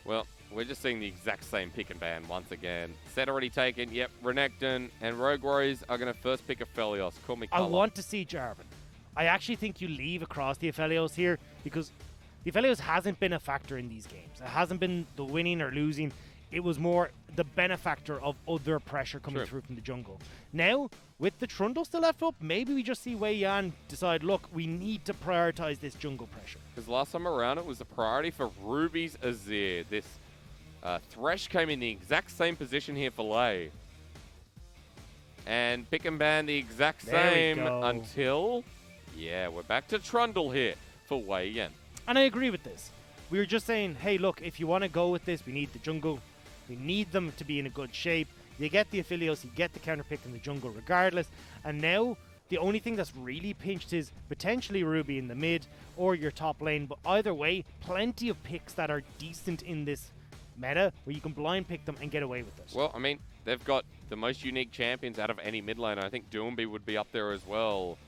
Well, we're just seeing the exact same pick and ban once again. Set already taken. Yep, Renekton and Rogue Warriors are going to first pick Aphelios. Call me I colour. want to see Jarvan. I actually think you leave across the Aphelios here because the Aphelios hasn't been a factor in these games. It hasn't been the winning or losing. It was more the benefactor of other pressure coming through from the jungle. Now, with the Trundle still left up, maybe we just see WeiYan decide, look, we need to prioritize this jungle pressure. Because last time around, it was a priority for Ruby's Azir. This Thresh came in the exact same position here for Lei. And pick and ban the exact same until... Yeah, we're back to Trundle here for WeiYan. And I agree with this. We were just saying, hey, look, if you want to go with this, we need the jungle. We need them to be in a good shape. You get the Aphelios, you get the counter pick in the jungle regardless. And now, the only thing that's really pinched is potentially Ruby in the mid or your top lane. But either way, plenty of picks that are decent in this meta where you can blind pick them and get away with it. Well, I mean, they've got the most unique champions out of any mid lane. I think Doomby would be up there as well.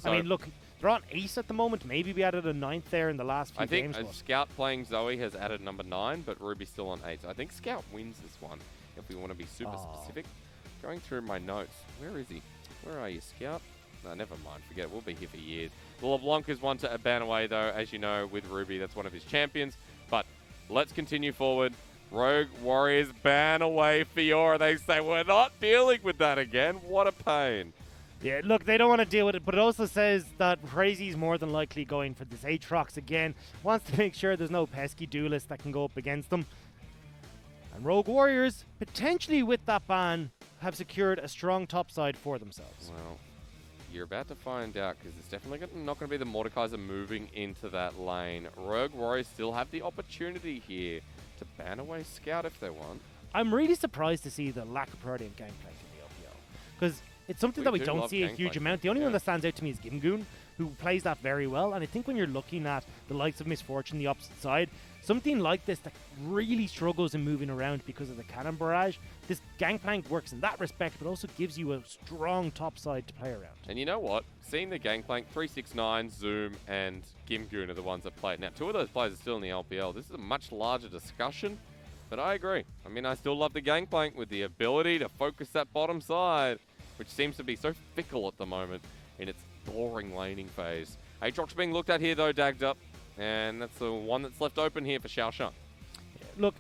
So, I mean, look, they're on ace at the moment. Maybe we added a 9th there in the last few games. I think Scout playing Zoe has added number 9, but Ruby's still on 8. So I think Scout wins this one, if we want to be super specific. Going through my notes. Where is he? Where are you, Scout? No, never mind. Forget it. We'll be here for years. The LeBlanc is one to ban away, though, as you know, with Ruby. That's one of his champions. But let's continue forward. Rogue Warriors ban away Fiora. They say, we're not dealing with that again. What a pain. Yeah, look, they don't want to deal with it, but it also says that Crazy's more than likely going for this Aatrox again. Wants to make sure there's no pesky duelist that can go up against them. And Rogue Warriors, potentially with that ban, have secured a strong top side for themselves. Well, you're about to find out, because it's definitely not going to be the Mordekaiser moving into that lane. Rogue Warriors still have the opportunity here to ban away Scout if they want. I'm really surprised to see the lack of priority in Gangplank in the LPL, because it's something that we don't see a huge amount. The only one that stands out to me is Gimgoon, who plays that very well. And I think when you're looking at the likes of Misfortune, the opposite side, something like this that really struggles in moving around because of the cannon barrage, this Gangplank works in that respect, but also gives you a strong top side to play around. And you know what? Seeing the Gangplank, 369, Zoom, and Gimgoon are the ones that play it. Now, 2 of those players are still in the LPL. This is a much larger discussion, but I agree. I mean, I still love the Gangplank with the ability to focus that bottom side, which seems to be so fickle at the moment in its boring laning phase. Aatrox being looked at here, though, dagged up. And that's the one that's left open here for XiaoXiang. Look,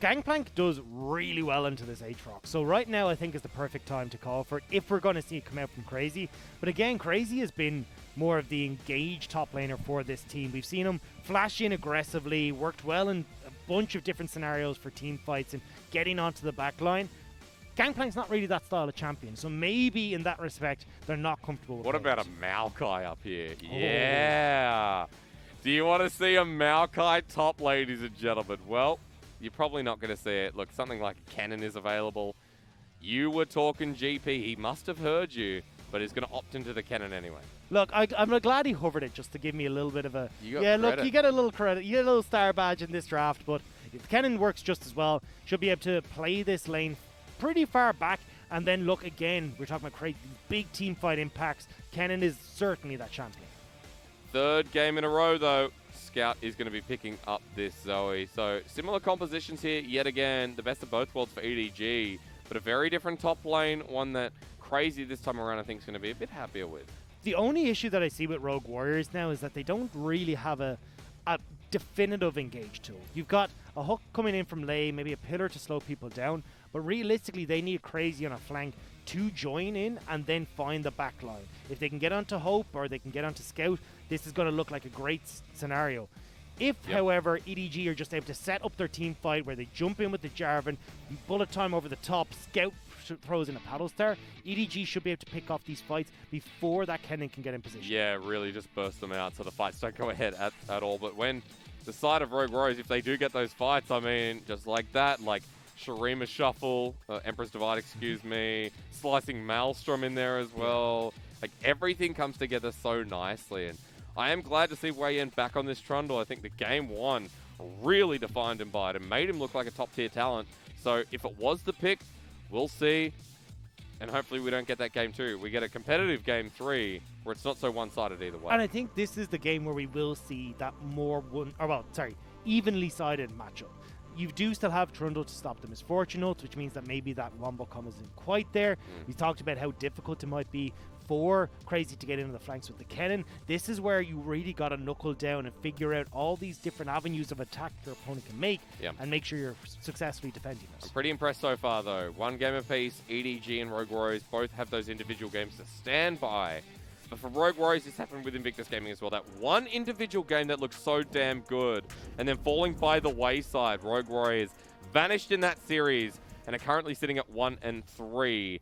Gangplank does really well into this Aatrox. So right now, I think is the perfect time to call for it if we're going to see it come out from Crazy. But again, Crazy has been more of the engaged top laner for this team. We've seen him flash in aggressively, worked well in a bunch of different scenarios for team fights and getting onto the back line. Gangplank's not really that style of champion, so maybe in that respect, they're not comfortable with it. What about a Maokai up here? Yeah! Do you want to see a Maokai top, ladies and gentlemen? Well, you're probably not going to see it. Look, something like a Kennen is available. You were talking GP. He must have heard you, but he's going to opt into the Kennen anyway. Look, I'm glad he hovered it just to give me a little bit of a... Look, you get a little credit. You get a little star badge in this draft, but if Kennen works just as well, should be able to play this lane pretty far back, and then look again, we're talking about create these big team fight impacts. Kennen is certainly that champion. 3rd game in a row, though. Scout is going to be picking up this Zoe. So similar compositions here, yet again, the best of both worlds for EDG, but a very different top lane, one that Crazy this time around I think is going to be a bit happier with. The only issue that I see with Rogue Warriors now is that they don't really have a definitive engage tool. You've got a hook coming in from Lei, maybe a pillar to slow people down, but realistically they need Crazy on a flank to join in and then find the back line. If they can get onto Hope or they can get onto Scout, this is going to look like a great scenario. If, however, EDG are just able to set up their team fight where they jump in with the Jarvan, bullet time over the top, Scout throws in a paddle star, EDG should be able to pick off these fights before that Kennen can get in position. Yeah, really just burst them out so the fights don't go ahead at all. But when the side of Rogue Warriors, if they do get those fights, I mean, just like that, like Shurima Shuffle, Emperor's Divide, excuse me, slicing Maelstrom in there as well. Like, everything comes together so nicely. And I am glad to see WeiYan back on this Trundle. I think the game 1 really defined him by it and made him look like a top-tier talent. So if it was the pick, we'll see. And hopefully we don't get that game 2. We get a competitive game 3 where it's not so one-sided either way. And I think this is the game where we will see that more evenly sided matchup. You do still have Trundle to stop the Misfortune ult, which means that maybe that wombo combo isn't quite there. We talked about how difficult it might be for Crazy to get into the flanks with the Kennen. This is where you really got to knuckle down and figure out all these different avenues of attack your opponent can make and make sure you're successfully defending this. I'm pretty impressed so far, though. One game apiece, EDG and Rogue Warriors both have those individual games to stand by. But for Rogue Warriors, this happened with Invictus Gaming as well. That one individual game that looked so damn good, and then falling by the wayside. Rogue Warriors vanished in that series, and are currently sitting at 1-3.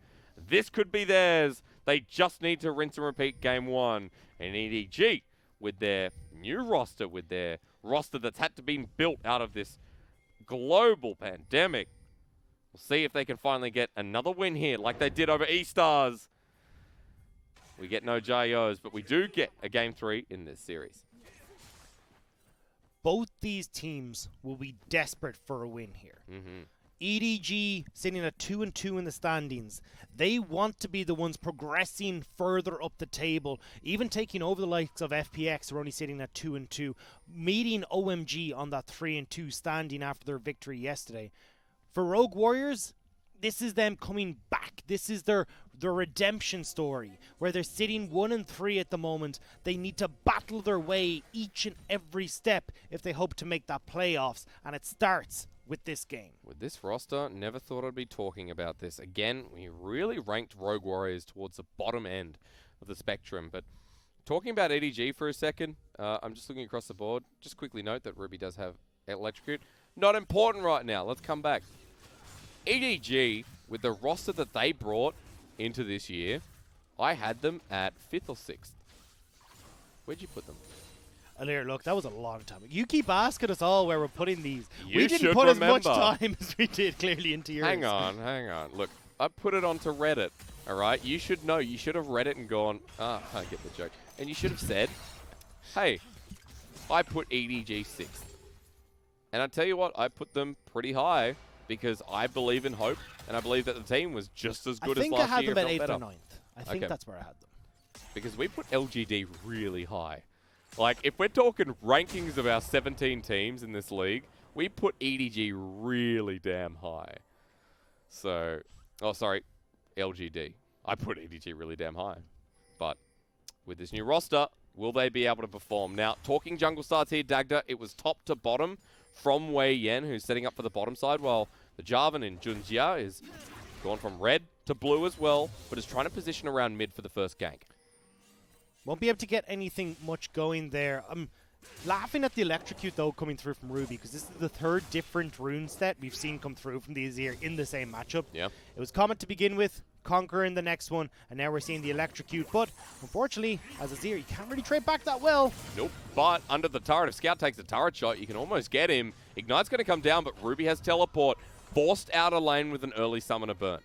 This could be theirs. They just need to rinse and repeat game one. And EDG, with their new roster, with their roster that's had to be built out of this global pandemic, we'll see if they can finally get another win here, like they did over E-Stars. We get no Jayos, but we do get a game 3 in this series. Both these teams will be desperate for a win here. EDG sitting at 2-2 in the standings. They want to be the ones progressing further up the table, even taking over the likes of FPX, who are only sitting at 2-2, meeting OMG on that 3-2 standing after their victory yesterday. For Rogue Warriors, this is them coming back. This is their redemption story, where they're sitting 1-3 at the moment. They need to battle their way each and every step if they hope to make that playoffs, and it starts with this game. With this roster, never thought I'd be talking about this. Again, we really ranked Rogue Warriors towards the bottom end of the spectrum, but talking about EDG for a second, I'm just looking across the board. Just quickly note that Ruby does have Electrocute. Not important right now. Let's come back. EDG, with the roster that they brought into this year, I had them at 5th or 6th. Where'd you put them? Alir, look, that was a long time. You keep asking us all where we're putting these. You we didn't put as much time as we did clearly into yours. Hang on. Look, I put it onto Reddit, all right? You should know. You should have read it and gone, I get the joke. And you should have said, hey, I put EDG 6th. And I tell you what, I put them pretty high because I believe in hope, and I believe that the team was just as good as last year. I think I had them at 8th or 9th. I think that's where I had them. Because we put LGD really high. Like, if we're talking rankings of our 17 teams in this league, we put EDG really damn high. So, LGD. I put EDG really damn high. But with this new roster, will they be able to perform? Now, talking jungle starts here, Dagda, it was top to bottom from WeiYan, who's setting up for the bottom side, while the Jarvan in Junjia is gone from red to blue as well, but is trying to position around mid for the first gank. Won't be able to get anything much going there. I'm laughing at the Electrocute, though, coming through from Ruby, because this is the third different rune set we've seen come through from the Azir in the same matchup. Yeah. It was Comet to begin with, Conqueror in the next one, and now we're seeing the Electrocute. But, unfortunately, as Azir, you can't really trade back that well. Nope, but under the turret, if Scout takes a turret shot, you can almost get him. Ignite's going to come down, but Ruby has teleport, forced out a lane with an early summoner burn.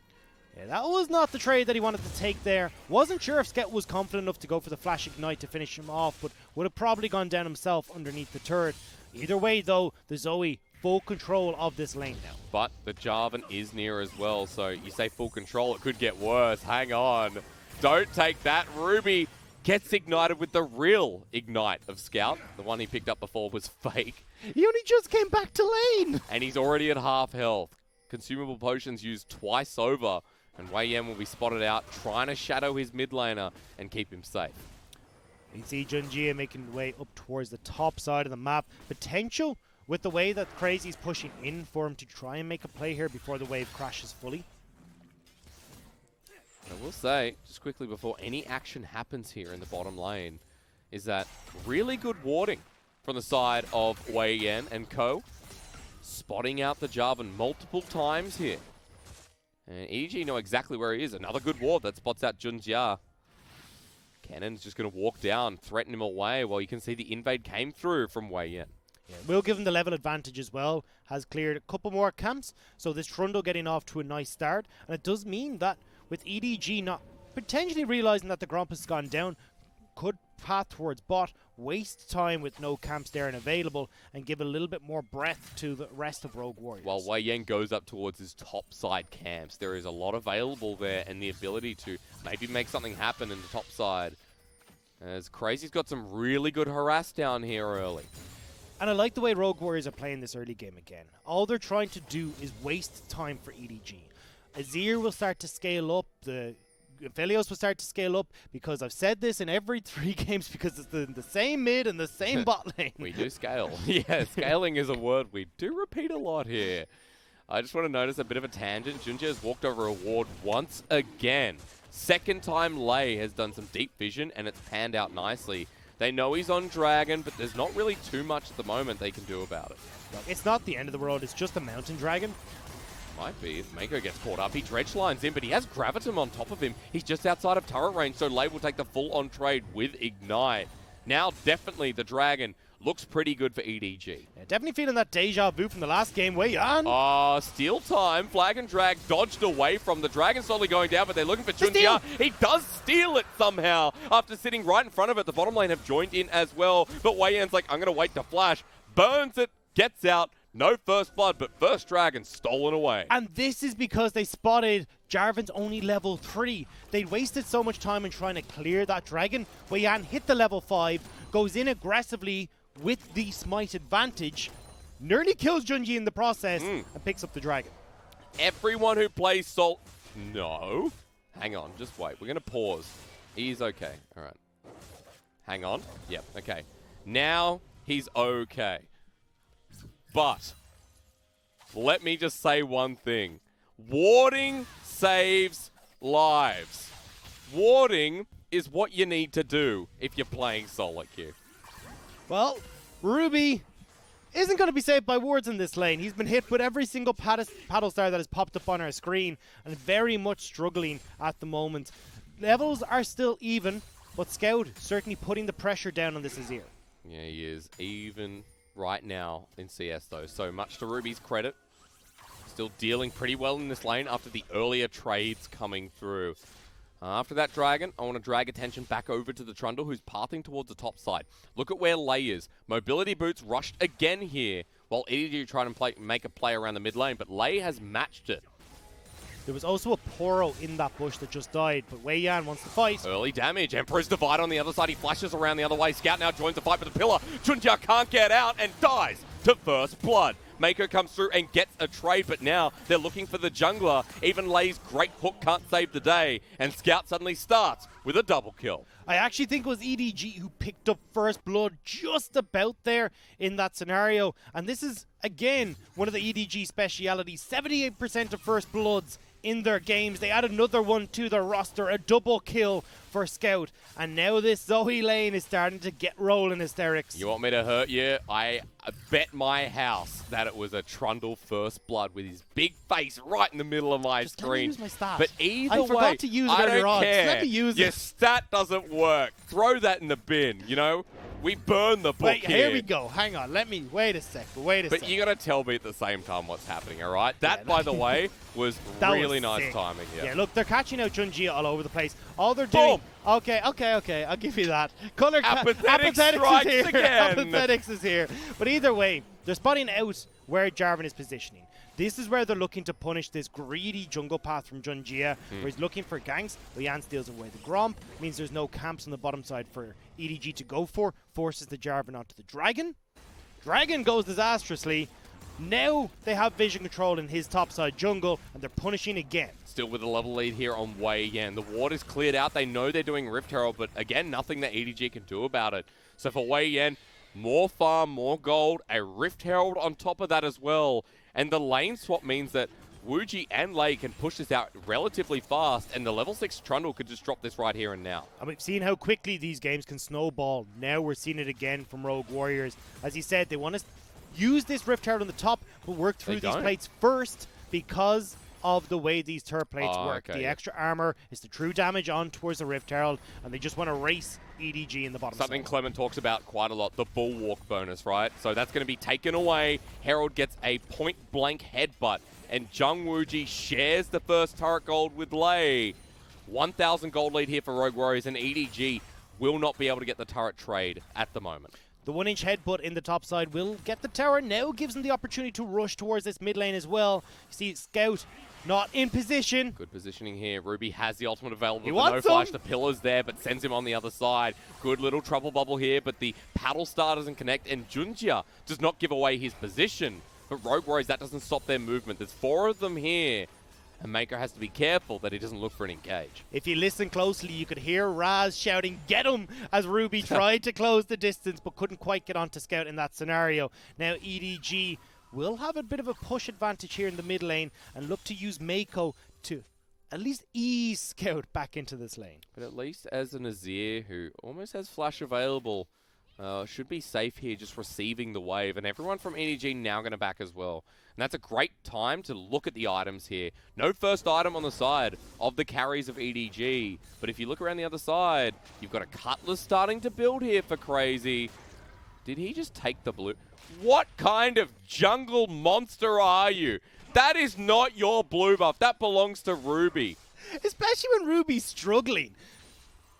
Yeah, that was not the trade that he wanted to take there. Wasn't sure if Sket was confident enough to go for the Flash Ignite to finish him off, but would have probably gone down himself underneath the turret. Either way, though, the Zoe full control of this lane now. But the Jarvan is near as well, so you say full control, it could get worse. Hang on. Don't take that. Ruby gets ignited with the real Ignite of Scout. The one he picked up before was fake. He only just came back to lane! And he's already at half health. Consumable potions used twice over. And WeiYan will be spotted out, trying to shadow his mid laner and keep him safe. You can see Junjia making the way up towards the top side of the map. Potential with the way that Crazy's pushing in for him to try and make a play here before the wave crashes fully. I will say, just quickly before any action happens here in the bottom lane, is that really good warding from the side of WeiYan and co. Spotting out the Jarvan multiple times here. And EDG know exactly where he is. Another good ward that spots out Junjia. Kennen's just going to walk down, threaten him away, while you can see the invade came through from WeiYan. Yeah, we'll give him the level advantage as well. Has cleared a couple more camps, so this Trundle getting off to a nice start. And it does mean that with EDG not potentially realizing that the Gromp has gone down, could path towards bot, waste time with no camps there and available, and give a little bit more breadth to the rest of Rogue Warriors. While WeiYan goes up towards his top side camps, there is a lot available there and the ability to maybe make something happen in the top side. As Crazy's got some really good harass down here early. And I like the way Rogue Warriors are playing this early game again. All they're trying to do is waste time for EDG. Azir will start to scale up, the Aphelios will start to scale up, because I've said this in every 3 games because it's the same mid and the same bot lane. We do scale. Yeah, scaling is a word we do repeat a lot here. I just want to notice a bit of a tangent. Junjia has walked over a ward once again. Second time Lei has done some deep vision and it's panned out nicely. They know he's on Dragon, but there's not really too much at the moment they can do about it. Look, it's not the end of the world, it's just a mountain dragon. Might be. If Meiko gets caught up, he dredge lines in, but he has Gravitum on top of him. He's just outside of turret range, so Lei will take the full-on trade with Ignite. Now, definitely, the Dragon looks pretty good for EDG. Yeah, definitely feeling that deja vu from the last game. WeiYan. Steal time. Flag and drag dodged away from the Dragon, slowly going down, but they're looking for Junjia. He does steal it somehow after sitting right in front of it. The bottom lane have joined in as well, but WeiYan's like, I'm going to wait to flash. Burns it, gets out. No first blood, but first Dragon stolen away. And this is because they spotted Jarvan's only level 3. They'd wasted so much time in trying to clear that Dragon. WeiYan hit the level 5, goes in aggressively with the smite advantage, nearly kills Junjia in the process, and picks up the Dragon. Everyone who plays Salt... No. Hang on, just wait. We're going to pause. He's okay. All right. Hang on. Yep, okay. Now he's okay. But let me just say one thing. Warding saves lives. Warding is what you need to do if you're playing solo queue. Well, Ruby isn't going to be saved by wards in this lane. He's been hit with every single paddle star that has popped up on our screen and very much struggling at the moment. Levels are still even, but Scout certainly putting the pressure down on this Azir. Yeah, he is. Even right now in CS, though. So much to Ruby's credit. Still dealing pretty well in this lane after the earlier trades coming through. After that Dragon, I want to drag attention back over to the Trundle, who's pathing towards the top side. Look at where Lei is. Mobility Boots rushed again here, while EDG trying to make a play around the mid lane, but Lei has matched it. There was also a Poro in that bush that just died, but WeiYan wants to fight. Early damage. Emperor's Divide on the other side. He flashes around the other way. Scout now joins the fight with the pillar. Junjia can't get out and dies to first blood. Meiko comes through and gets a trade, but now they're looking for the jungler. Even Lei's great hook can't save the day, and Scout suddenly starts with a double kill. I actually think it was EDG who picked up first blood just about there in that scenario. And this is, again, one of the EDG specialities. 78% of first bloods in their games. They add another one to their roster, a double kill for Scout. And now this Zoe lane is starting to get rolling, Hysterics. You want me to hurt you? I bet my house that it was a Trundle first blood with his big face right in the middle of my screen. Let me use my stat. But either I way, forgot to use it I earlier don't on. care. Let me use Your it. stat doesn't work. Throw that in the bin, you know? We burn the book Wait, here we go. Hang on. Wait a sec. But you got to tell me at the same time what's happening, all right? That, by the way, was really nice sick. timing. Yeah, look, they're catching out Junjia all over the place. All they're doing... Okay. I'll give you that. Apathetic strikes is here. again. Apathetics is here. But either way, they're spotting out where Jarvan is positioning. This is where they're looking to punish this greedy jungle path from Junjia, where he's looking for ganks. WeiYan steals away the Gromp, means there's no camps on the bottom side for EDG to go for, forces the Jarvan onto the Dragon. Dragon goes disastrously. Now they have vision control in his topside jungle, and they're punishing again. Still with a level lead here on WeiYan. The ward is cleared out. They know they're doing Rift Herald, but again, nothing that EDG can do about it. So for WeiYan, more farm, more gold, a Rift Herald on top of that as well. And the lane swap means that Zwuji and Lei can push this out relatively fast, and the level 6 Trundle could just drop this right here and now. And we've seen how quickly these games can snowball. Now we're seeing it again from Rogue Warriors. As he said, they want to use this Rift Herald on the top, but work through these plates first because of the way these turret plates work. Okay, the extra armor is the true damage on towards the Rift Herald, and they just want to race EDG in the bottom Something side. Clement talks about quite a lot, the Bulwark bonus, right? So that's going to be taken away. Herald gets a point-blank headbutt, and Zwuji shares the first turret gold with Lei. 1,000 gold lead here for Rogue Warriors, and EDG will not be able to get the turret trade at the moment. The 1-inch headbutt in the top side will get the tower. Now gives them the opportunity to rush towards this mid lane as well. You see Scout Not in position. Good positioning here. Ruby has the ultimate available. He The wants no flash. him. The pillar's there, but sends him on the other side. Good little trouble bubble here, but the paddle star doesn't connect, and Junjia does not give away his position. But Rogue Warriors, that doesn't stop their movement. There's 4 of them here, and Meiko has to be careful that he doesn't look for an engage. If you listen closely, you could hear Raz shouting, "Get him!" as Ruby tried to close the distance, but couldn't quite get onto Scout in that scenario. Now EDG will have a bit of a push advantage here in the mid lane and look to use Meiko to at least ease Scout back into this lane. But at least as an Azir, who almost has flash available, should be safe here just receiving the wave. And everyone from EDG now going to back as well. And that's a great time to look at the items here. No first item on the side of the carries of EDG. But if you look around the other side, you've got a Cutlass starting to build here for Crazy. Did he just take the blue? What kind of jungle monster are you? That is not your blue buff. That belongs to Ruby. Especially when Ruby's struggling.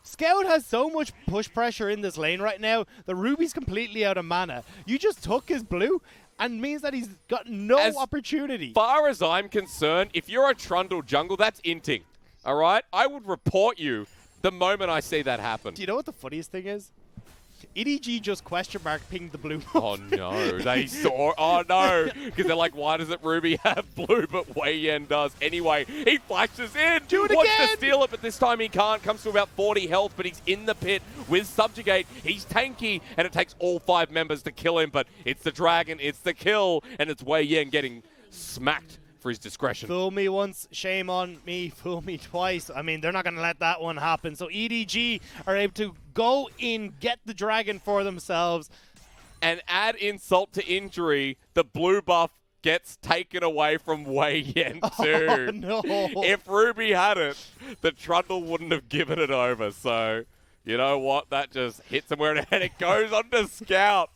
Scout has so much push pressure in this lane right now that Ruby's completely out of mana. You just took his blue and means that he's got no opportunity. As far as I'm concerned, if you're a Trundle jungle, that's inting. All right? I would report you the moment I see that happen. Do you know what the funniest thing is? EDG just question mark pinged the blue. Oh no, they saw. Oh no, because they're like, why doesn't Ruby have blue, but WeiYan does? Anyway, he flashes in. Do it Wants again. to steal it, but this time he can't. Comes to about 40 health, but he's in the pit with Subjugate. He's tanky, and it takes all 5 members to kill him. But it's the dragon, it's the kill, and it's WeiYan getting smacked for his discretion. Fool me once, shame on me. Fool me twice. I mean, they're not going to let that one happen. So EDG are able to go in, get the dragon for themselves. And add insult to injury, the blue buff gets taken away from WeiYan too. Oh, no. If Ruby had it, the Trundle wouldn't have given it over. So, you know what? That just hits him where and it goes onto Scout.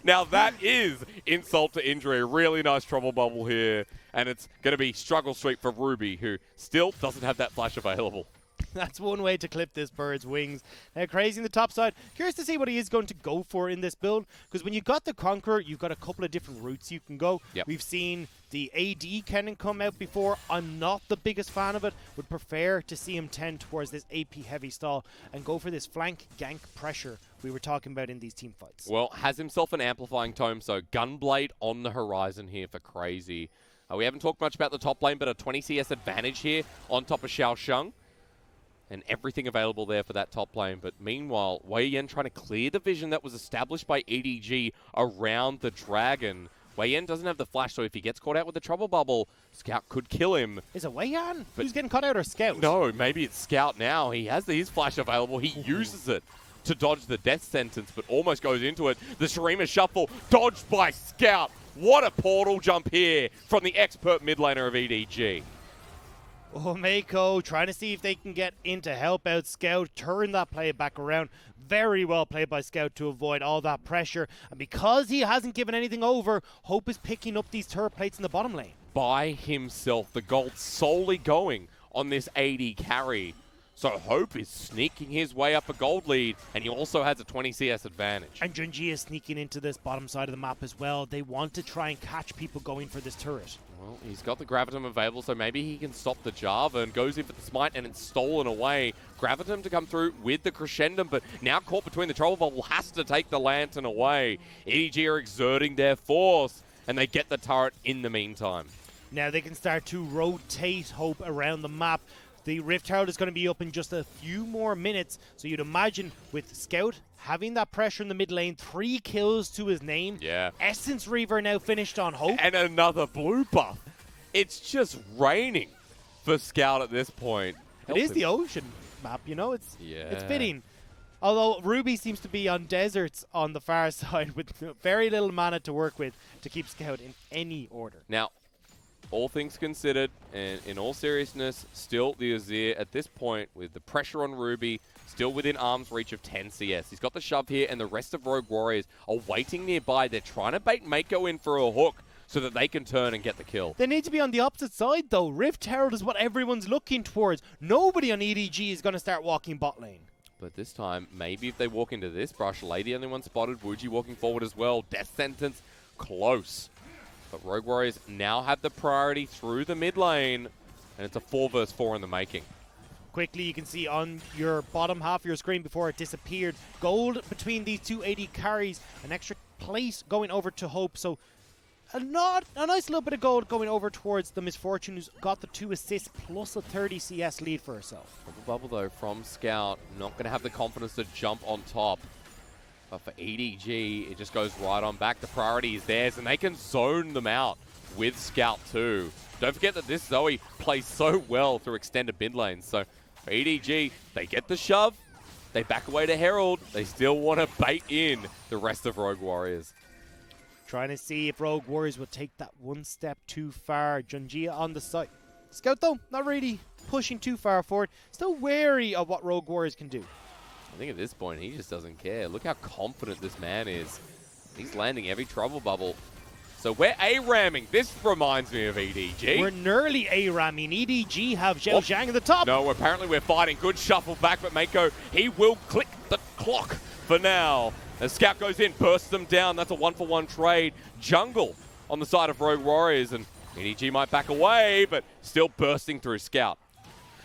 Now that is insult to injury. A really nice trouble bubble here. And it's going to be struggle streak for Ruby, who still doesn't have that flash available. That's one way to clip this bird's wings. Now, Crazy in the top side. Curious to see what he is going to go for in this build. Because when you've got the Conqueror, you've got a couple of different routes you can go. Yep. We've seen the AD Kennen come out before. I'm not the biggest fan of it. Would prefer to see him tend towards this AP heavy stall and go for this flank gank pressure we were talking about in these team fights. Well, has himself an amplifying tome, so Gunblade on the horizon here for Crazy. We haven't talked much about the top lane, but a 20 CS advantage here on top of XiaoXiang. And everything available there for that top lane. But meanwhile, WeiYan trying to clear the vision that was established by EDG around the dragon. WeiYan doesn't have the flash, so if he gets caught out with the trouble bubble, Scout could kill him. Is it WeiYan who's getting caught out, or Scout? No, maybe it's Scout now. He has his flash available. He uses it to dodge the death sentence, but almost goes into it. The Shurima Shuffle dodged by Scout. What a portal jump here from the expert mid laner of EDG. Oh, Meiko trying to see if they can get in to help out Scout, turn that play back around. Very well played by Scout to avoid all that pressure. And because he hasn't given anything over, Hope is picking up these turret plates in the bottom lane. By himself, the gold solely going on this AD carry. So Hope is sneaking his way up a gold lead, and he also has a 20 CS advantage. And Junjia is sneaking into this bottom side of the map as well. They want to try and catch people going for this turret. Well, he's got the Gravitum available, so maybe he can stop the Jarvan. Goes in for the Smite, and it's stolen away. Gravitum to come through with the Crescendum, but now caught between the Trouble Bubble, has to take the Lantern away. EDG are exerting their force, and they get the turret in the meantime. Now they can start to rotate Hope around the map. The Rift Herald is going to be up in just a few more minutes, so you'd imagine with Scout having that pressure in the mid lane, 3 kills to his name. Yeah. Essence Reaver now finished on Hope. And another blue buff. It's just raining for Scout at this point. It is the ocean map, you know, it's fitting. Although Ruby seems to be on deserts on the far side with very little mana to work with to keep Scout in any order. Now, all things considered, and in all seriousness, still the Azir at this point with the pressure on Ruby, still within arm's reach of 10 CS. He's got the shove here, and the rest of Rogue Warriors are waiting nearby. They're trying to bait Meiko in for a hook so that they can turn and get the kill. They need to be on the opposite side, though. Rift Herald is what everyone's looking towards. Nobody on EDG is going to start walking bot lane. But this time, maybe if they walk into this brush, Lady only one spotted, Zwuji walking forward as well. Death sentence close. But Rogue Warriors now have the priority through the mid lane. And it's a 4 versus 4 in the making. Quickly, you can see on your bottom half of your screen before it disappeared, gold between these two AD carries, an extra place going over to Hope. So a nice little bit of gold going over towards the Misfortune, who's got the 2 assists plus a 30 CS lead for herself. Bubble though from Scout, not going to have the confidence to jump on top. But for EDG, it just goes right on back. The priority is theirs, and they can zone them out with Scout too. Don't forget that this Zoe plays so well through extended mid lanes. So for EDG, they get the shove, they back away to Herald, they still want to bait in the rest of Rogue Warriors. Trying to see if Rogue Warriors will take that one step too far. Junjia on the side. Scout though, not really pushing too far forward. Still wary of what Rogue Warriors can do. I think at this point, he just doesn't care. Look how confident this man is. He's landing every trouble bubble. So we're A-ramming. This reminds me of EDG. We're nearly A-ramming. EDG have XiaoXiang at the top. No, apparently we're fighting. Good shuffle back, but Meiko, he will click the clock for now. As Scout goes in, bursts them down. That's a 1-for-1 trade. Jungle on the side of Rogue Warriors, and EDG might back away, but still bursting through Scout.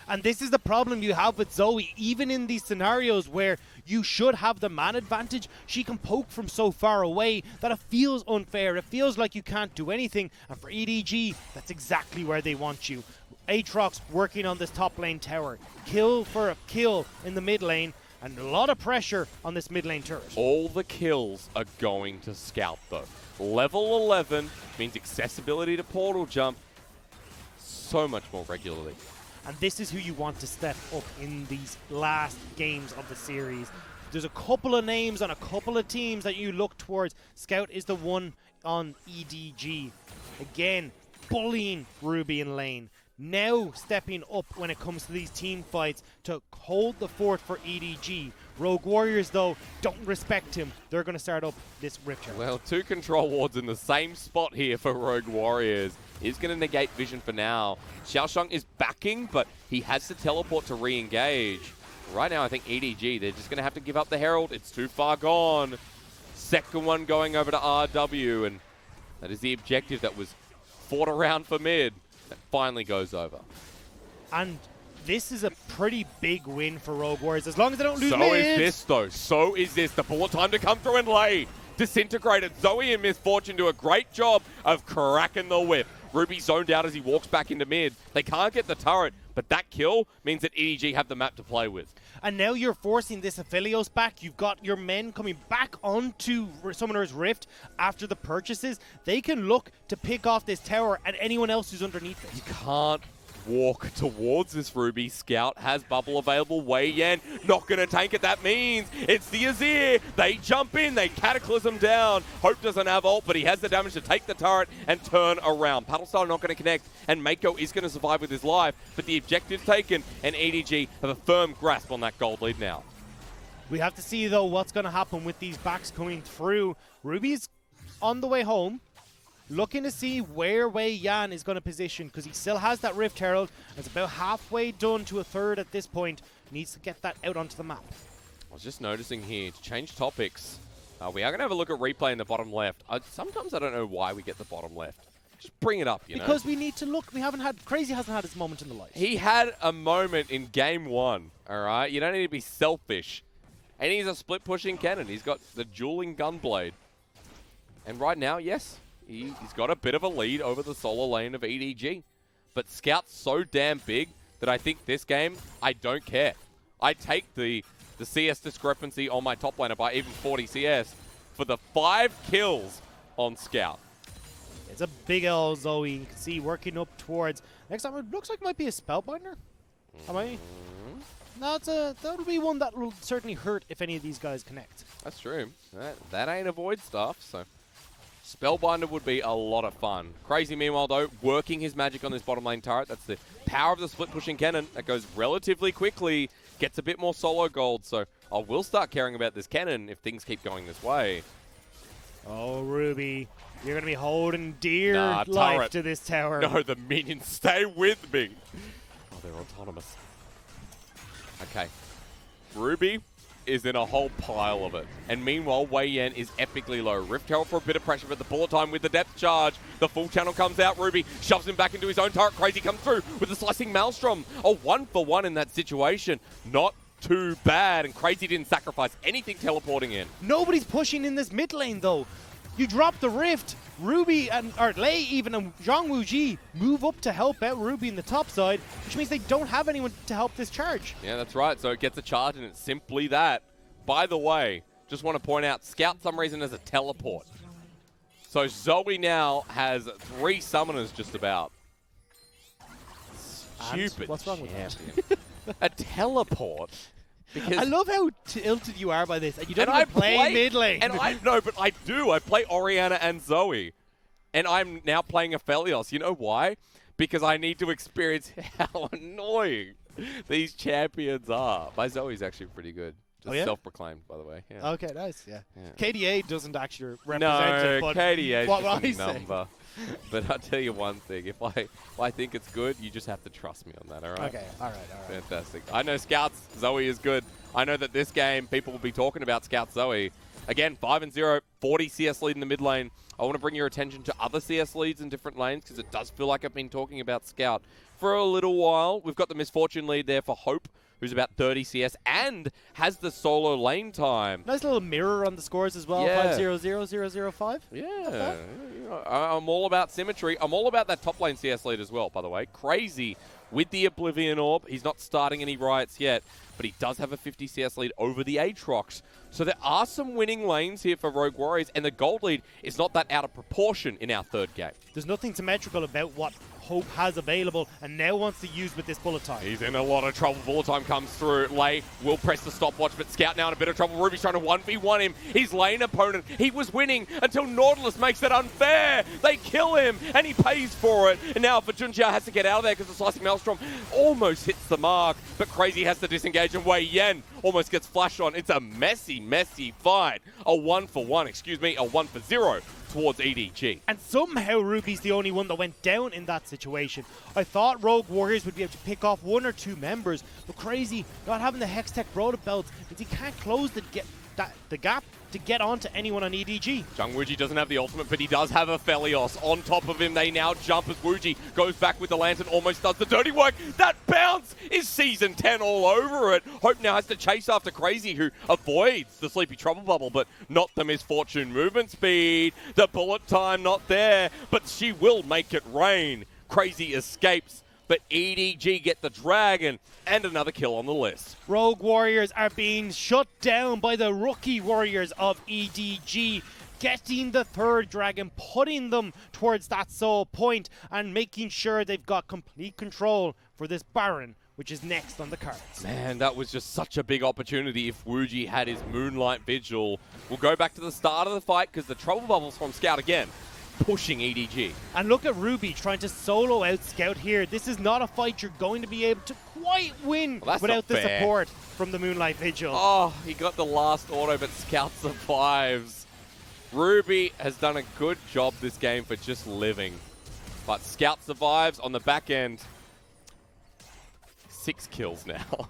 And this is the problem you have with Zoe. Even in these scenarios where you should have the man advantage, she can poke from so far away that it feels unfair. It feels like you can't do anything. And for EDG, that's exactly where they want you. Aatrox working on this top lane tower. Kill for a kill in the mid lane. And a lot of pressure on this mid lane turret. All the kills are going to Scout, though. Level 11 means accessibility to portal jump so much more regularly. And this is who you want to step up in these last games of the series. There's a couple of names on a couple of teams that you look towards. Scout is the one on EDG. Again, bullying Ruby in lane. Now stepping up when it comes to these team fights to hold the fort for EDG. Rogue Warriors, though, don't respect him. They're going to start up this Rift Herald. Well, 2 control wards in the same spot here for Rogue Warriors. Is going to negate vision for now. XiaoXiang is backing, but he has to teleport to re-engage. Right now, I think EDG, they're just going to have to give up the Herald. It's too far gone. Second one going over to RW, and that is the objective that was fought around for mid. That finally goes over. And this is a pretty big win for Rogue Warriors, as long as they don't lose So mid. is this, though. So is this. The bullet time to come through and lay. Disintegrated. Zoe and Misfortune do a great job of cracking the whip. Ruby zoned out as he walks back into mid. They can't get the turret, but that kill means that EDG have the map to play with. And now you're forcing this Aphelios back. You've got your men coming back onto Summoner's Rift after the purchases. They can look to pick off this tower and anyone else who's underneath it. You can't walk towards this Ruby. Scout has bubble available. WeiYan not going to tank it. That means it's the Azir. They jump in. They cataclysm down. Hope doesn't have ult, but he has the damage to take the turret and turn around. Paddlestar not going to connect, and Meiko is going to survive with his life, but the objective's taken, and EDG have a firm grasp on that gold lead now. We have to see, though, what's going to happen with these backs coming through. Ruby's on the way home, looking to see where WeiYan is going to position, because he still has that Rift Herald. It's about halfway done to a third at this point. Needs to get that out onto the map. I was just noticing here, to change topics, we are going to have a look at replay in the bottom left. Sometimes I don't know why we get the bottom left. Just bring it up, you know. Because we need to look. We haven't had... Crazy hasn't had his moment in the light. He had a moment in game 1, all right? You don't need to be selfish. And he's a split-pushing Kennen. He's got the dueling gunblade. And right now, yes, he's got a bit of a lead over the solo lane of EDG. But Scout's so damn big that I think this game, I don't care. I take the CS discrepancy on my top laner by even 40 CS for the 5 kills on Scout. It's a big L Zoe. You can see working up towards... Next time, it looks like it might be a Spellbinder. Am I? No, that'll be one that will certainly hurt if any of these guys connect. That's true. That ain't a void stuff, so... Spellbinder would be a lot of fun. Crazy, meanwhile, though, working his magic on this bottom lane turret. That's the power of the split-pushing Kennen. That goes relatively quickly, gets a bit more solo gold, so I will start caring about this Kennen if things keep going this way. Oh, Ruby, you're going to be holding dear life turret. to this tower. No, the minions, stay with me. Oh, they're autonomous. Okay. Ruby is in a whole pile of it. And meanwhile, WeiYan is epically low. Rift Herald for a bit of pressure, but the bullet time with the depth charge. The full channel comes out. Ruby shoves him back into his own turret. Crazy comes through with the slicing Maelstrom. A 1-for-1 in that situation. Not too bad. And Crazy didn't sacrifice anything teleporting in. Nobody's pushing in this mid lane, though. You drop the Rift. Ruby or Lei even and Zwuji move up to help out Ruby in the top side, which means they don't have anyone to help this charge. Yeah, that's right. So it gets a charge, and it's simply that. By the way, just want to point out, Scout for some reason has a teleport. So Zoe now has 3 summoners just about. Stupid. What's wrong with that? A teleport? Because I love how tilted you are by this, and you don't even play mid lane. And no, but I do. I play Orianna and Zoe, and I'm now playing Aphelios. You know why? Because I need to experience how annoying these champions are. My Zoe's actually pretty good. Just self-proclaimed, by the way. Yeah. Okay, nice. Yeah. KDA doesn't actually represent it, but KDA what is just a number. But I'll tell you one thing. If I think it's good, you just have to trust me on that, all right? Okay, all right. Fantastic. I know Scouts, Zoe is good. I know that this game, people will be talking about Scout Zoe. Again, 5-0, 40 CS lead in the mid lane. I want to bring your attention to other CS leads in different lanes because it does feel like I've been talking about Scout for a little while. We've got the Misfortune lead there for Hope, who's about 30 CS and has the solo lane time. Nice little mirror on the scores as well. Yeah. 5-0-0-0-0-5. Yeah. I'm all about symmetry. I'm all about that top lane CS lead as well, by the way. Crazy with the Oblivion Orb. He's not starting any riots yet, but he does have a 50 CS lead over the Aatrox. So there are some winning lanes here for Rogue Warriors, and the gold lead is not that out of proportion in our third game. There's nothing symmetrical about what Hope has available and now wants to use with this bullet time. He's in a lot of trouble. Bullet time comes through. Lei will press the stopwatch, but Scout now in a bit of trouble. Ruby's trying to 1v1 him. His lane opponent, he was winning until Nautilus makes it unfair. They kill him, and he pays for it. And now for Junjia has to get out of there because the slicing Maelstrom almost hits the mark, but Crazy has to disengage, and WeiYan almost gets flashed on. It's a messy fight. A 1-for-1, a 1-for-0 towards EDG. And somehow Ruby's the only one that went down in that situation. I thought Rogue Warriors would be able to pick off 1 or 2 members, but Crazy not having the Hextech Broda belt means he can't close the gap to get onto anyone on EDG. Zwuji doesn't have the ultimate, but he does have Aphelios on top of him. They now jump as Zwuji goes back with the lantern, almost does the dirty work. That bounce is Season 10 all over it. Hope now has to chase after Crazy, who avoids the Sleepy Trouble Bubble, but not the Misfortune movement speed. The bullet time not there, but she will make it rain. Crazy escapes, but EDG get the dragon and another kill on the list. Rogue Warriors are being shut down by the rookie Warriors of EDG, getting the 3rd dragon, putting them towards that soul point and making sure they've got complete control for this Baron, which is next on the cards. Man, that was just such a big opportunity if Zwuji had his Moonlight Vigil. We'll go back to the start of the fight because the Trouble Bubbles from Scout again, pushing EDG. And look at Ruby trying to solo out Scout here. This is not a fight you're going to be able to quite win without the support from the Moonlight Vigil. Oh, he got the last auto, but Scout survives. Ruby has done a good job this game for just living. But Scout survives on the back end. 6 kills now.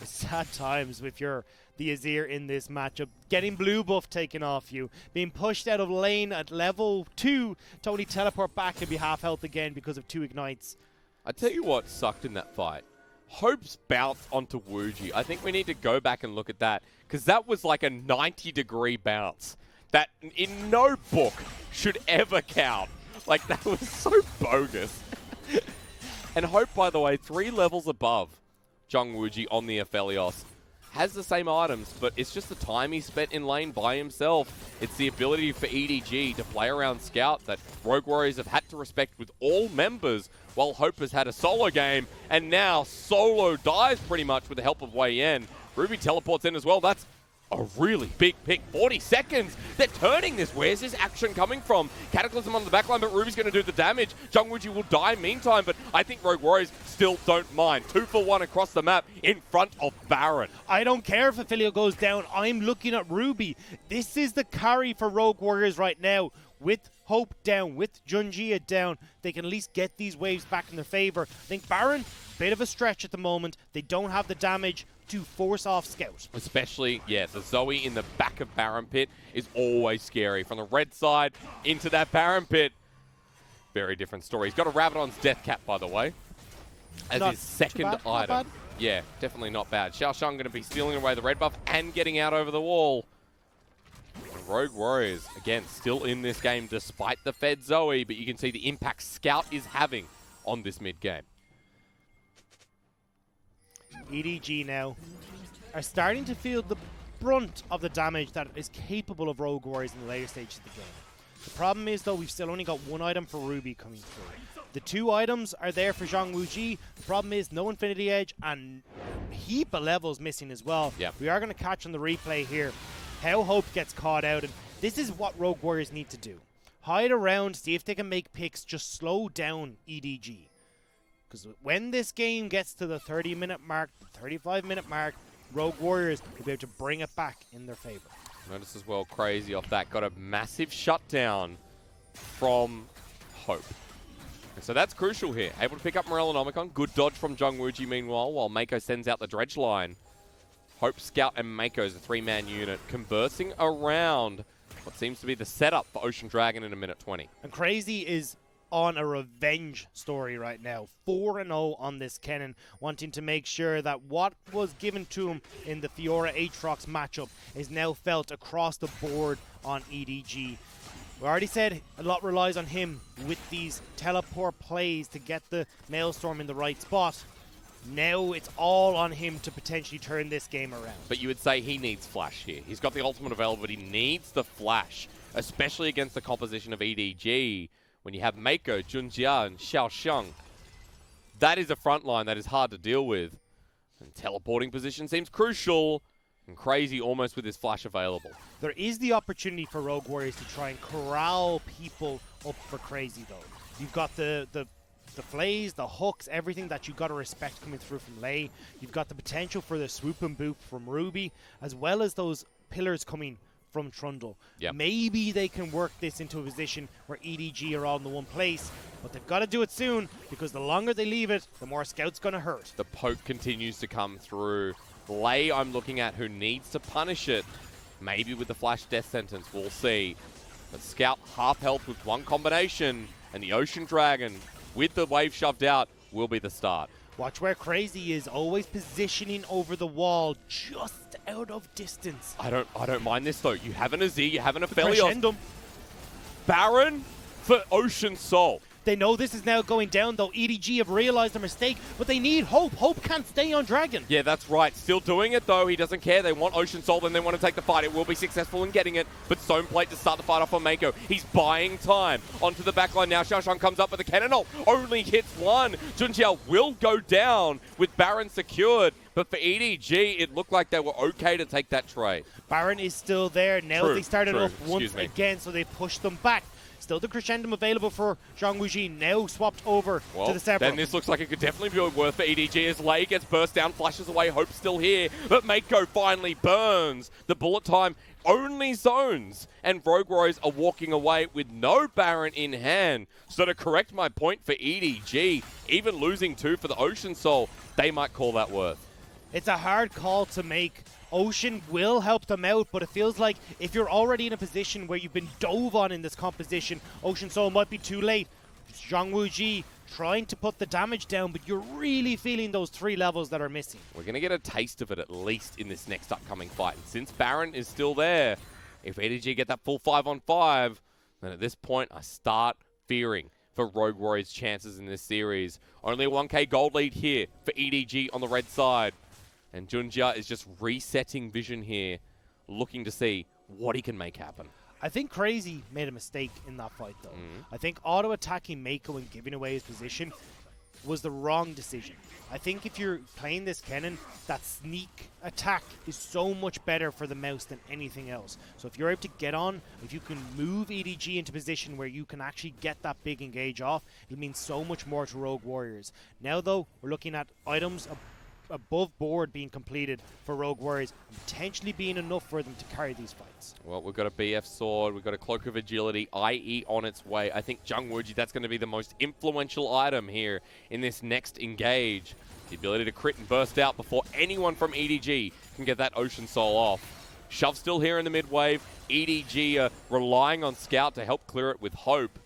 Sad times with the Azir in this matchup. Getting blue buff taken off you. Being pushed out of lane at level 2 to only teleport back and be half health again because of 2 ignites. I tell you what sucked in that fight. Hope's bounce onto Zwuji. I think we need to go back and look at that because that was like a 90-degree bounce that in no book should ever count. Like, that was so bogus. And Hope, by the way, 3 levels above Zwuji on the Aphelios. Has the same items, but it's just the time he spent in lane by himself. It's the ability for EDG to play around Scout that Rogue Warriors have had to respect with all members, while Hope has had a solo game, and now solo dies pretty much with the help of WeiYan. Ruby teleports in as well. That's a really big pick. 40 seconds. They're turning this. Where's this action coming from? Cataclysm on the backline, but Ruby's going to do the damage. Zwuji will die meantime, but I think Rogue Warriors still don't mind. 2-for-1 across the map in front of Baron. I don't care if Aphelios goes down. I'm looking at Ruby. This is the carry for Rogue Warriors right now. With Hope down, with Junjia down, they can at least get these waves back in their favor. I think Baron, bit of a stretch at the moment. They don't have the damage to force off Scout. Especially, yeah, the Zoe in the back of Baron Pit is always scary. From the red side into that Baron Pit, very different story. He's got a Rabadon's Death Cap, by the way, as his second item. Yeah, definitely not bad. XiaoXiang going to be stealing away the red buff and getting out over the wall. And Rogue Warriors, again, still in this game despite the fed Zoe, but you can see the impact Scout is having on this mid game. EDG now are starting to feel the brunt of the damage that is capable of Rogue Warriors in the later stages of the game. The problem is, though, we've still only got one item for Ruby coming through. The two items are there for Zwuji. The problem is no Infinity Edge and a heap of levels missing as well. Yep. We are going to catch on the replay here how Hope gets caught out, and this is what Rogue Warriors need to do. Hide around, see if they can make picks, just slow down EDG. Because when this game gets to the 30-minute mark, 35-minute mark, Rogue Warriors will be able to bring it back in their favor. Notice as well, Crazy off that, got a massive shutdown from Hope. And so that's crucial here. Able to pick up Morellonomicon. Good dodge from Junjia meanwhile, while Meiko sends out the dredge line. Hope, Scout, and Meiko is a three-man unit, conversing around what seems to be the setup for Ocean Dragon in a minute 20. And Crazy is on a revenge story right now. 4-0 on this Kennen, wanting to make sure that what was given to him in the Fiora Aatrox matchup is now felt across the board on EDG. We already said a lot relies on him with these teleport plays to get the Maelstrom in the right spot. Now it's all on him to potentially turn this game around. But you would say he needs Flash here. He's got the ultimate available, but he needs the Flash, especially against the composition of EDG. When you have Meiko, Junjia, and XiaoXiang, that is a front line that is hard to deal with. And teleporting position seems crucial. And Crazy almost with his Flash available. There is the opportunity for Rogue Warriors to try and corral people up for Crazy, though. You've got the flays, the hooks, everything that you've got to respect coming through from Lei. You've got the potential for the swoop and boop from Ruby, as well as those pillars coming from Trundle. Yep. Maybe they can work this into a position where EDG are all in the one place, but they've got to do it soon, because the longer they leave it, the more Scout's going to hurt. The poke continues to come through. Lei, I'm looking at, who needs to punish it. Maybe with the Flash Death Sentence, we'll see. But Scout half health with one combination, and the Ocean Dragon, with the wave shoved out, will be the start. Watch where Crazy is, always positioning over the wall, just out of distance. I don't mind this though. You have an Azir, you have an Aphelios. Baron for Ocean Soul. They know this is now going down, though. EDG have realized their mistake, but they need Hope. Hope can't stay on Dragon. Yeah, that's right. Still doing it, though. He doesn't care. They want Ocean Soul, and they want to take the fight. It will be successful in getting it, but Stone Plate to start the fight off on Meiko. He's buying time. Onto the backline now. XiaoXiang comes up with the Kennen ult. Only hits one. Junjia will go down with Baron secured, but for EDG, it looked like they were okay to take that trade. Baron is still there. Now they started off once again, so they pushed them back. Still the Crescendum available for Zwuji, now swapped over to the Sephiroth. Then this looks like it could definitely be worth for EDG as Lei gets burst down, flashes away, Hope's still here, but Meiko finally burns. The bullet time only zones, and Rogue Warriors are walking away with no Baron in hand. So to correct my point for EDG, even losing two for the Ocean Soul, they might call that worth. It's a hard call to make. Ocean will help them out, but it feels like if you're already in a position where you've been dove on in this composition, Ocean Soul might be too late. Zwuji trying to put the damage down, but you're really feeling those 3 levels that are missing. We're going to get a taste of it at least in this next upcoming fight. And since Baron is still there, if EDG get that full 5-on-5, then at this point I start fearing for Rogue Warriors' chances in this series. Only a 1k gold lead here for EDG on the red side. And Junjia is just resetting vision here, looking to see what he can make happen. I think Crazy made a mistake in that fight, though. I think auto-attacking Meiko and giving away his position was the wrong decision. I think if you're playing this Kennen, that sneak attack is so much better for the mouse than anything else. So if you're able to get on, if you can move EDG into position where you can actually get that big engage off, it means so much more to Rogue Warriors. Now, though, we're looking at items above board being completed for Rogue Warriors, and potentially being enough for them to carry these fights. Well, we've got a BF sword, we've got a Cloak of Agility, IE on its way. I think Junjia, that's going to be the most influential item here in this next engage. The ability to crit and burst out before anyone from EDG can get that Ocean Soul off. Shove still here in the mid wave. EDG relying on Scout to help clear it with hope.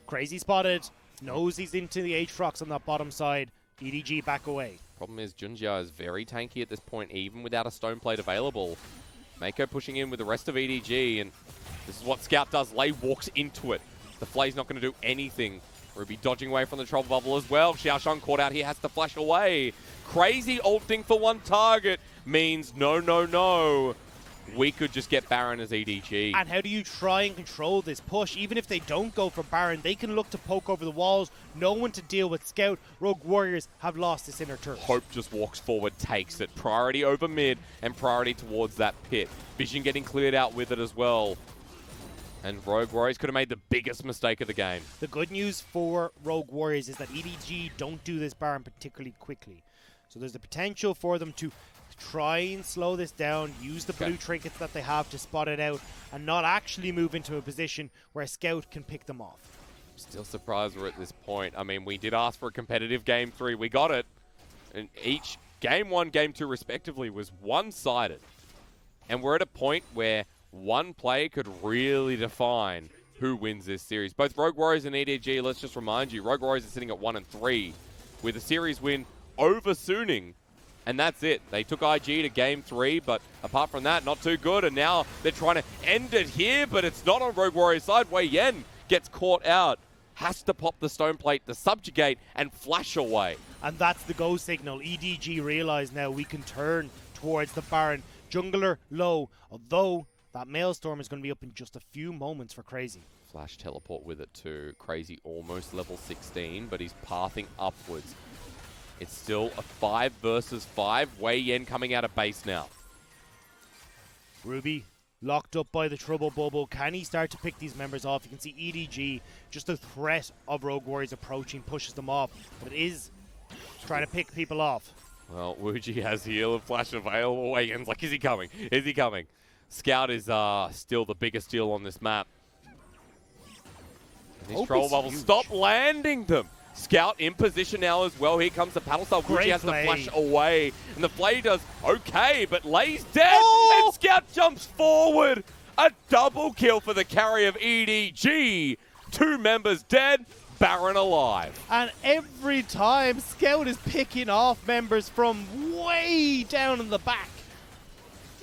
Crazy spotted. Knows he's into the Aatrox on that bottom side. EDG back away. Problem is Junjia is very tanky at this point, even without a stone plate available. Meiko pushing in with the rest of EDG, and this is what Scout does. Lei walks into it. The Flay's not going to do anything. Ruby dodging away from the trouble bubble as well. XiaoXiang caught out here, has to flash away. Crazy ulting for one target means no. We could just get Baron as EDG. And how do you try and control this push? Even if they don't go for Baron, they can look to poke over the walls. No one to deal with Scout. Rogue Warriors have lost this inner turret. Hope just walks forward, takes it. Priority over mid and priority towards that pit. Vision getting cleared out with it as well. And Rogue Warriors could have made the biggest mistake of the game. The good news for Rogue Warriors is that EDG don't do this Baron particularly quickly. So there's the potential for them to try and slow this down, use the blue trinkets that they have to spot it out, and not actually move into a position where a Scout can pick them off. Still surprised we're at this point. I mean, we did ask for a competitive Game 3. We got it. And each Game 1, Game 2 respectively was one-sided. And we're at a point where one play could really define who wins this series. Both Rogue Warriors and EDG, let's just remind you, Rogue Warriors are sitting at 1-3 with a series win over Suning. And that's it. They took IG to Game 3, but apart from that, not too good. And now they're trying to end it here, but it's not on Rogue Warriors' side. WeiYan gets caught out, has to pop the stone plate to subjugate and flash away. And that's the go signal. EDG realize now we can turn towards the Baron. Jungler low, although that Maelstrom is going to be up in just a few moments for Crazy. Flash teleport with it too. Crazy almost level 16, but he's pathing upwards. It's still a 5 versus 5. WeiYan coming out of base now. Ruby locked up by the trouble bubble. Can he start to pick these members off? You can see EDG, just the threat of Rogue Warriors approaching, pushes them off. But it is trying to pick people off. Well, Zwuji has heal and flash available. WeiYan's like, is he coming? Is he coming? Scout is still the biggest deal on this map. And these troll bubbles stop landing them. Scout in position now as well. Here comes the paddle style. Zwuji has to flash away. And the Flay does okay, but Lei's dead. Oh! And Scout jumps forward. A double kill for the carry of EDG. 2 members dead, Baron alive. And every time, Scout is picking off members from way down in the back.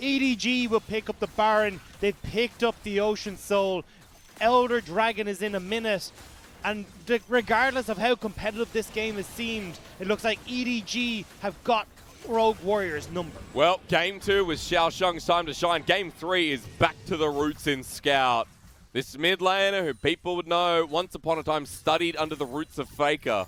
EDG will pick up the Baron. They've picked up the Ocean Soul. Elder Dragon is in a minute. And regardless of how competitive this game has seemed, it looks like EDG have got Rogue Warriors number. Well, Game 2 was XiaoXiang's time to shine. Game 3 is back to the roots in Scout. This mid laner, who people would know once upon a time studied under the roots of Faker.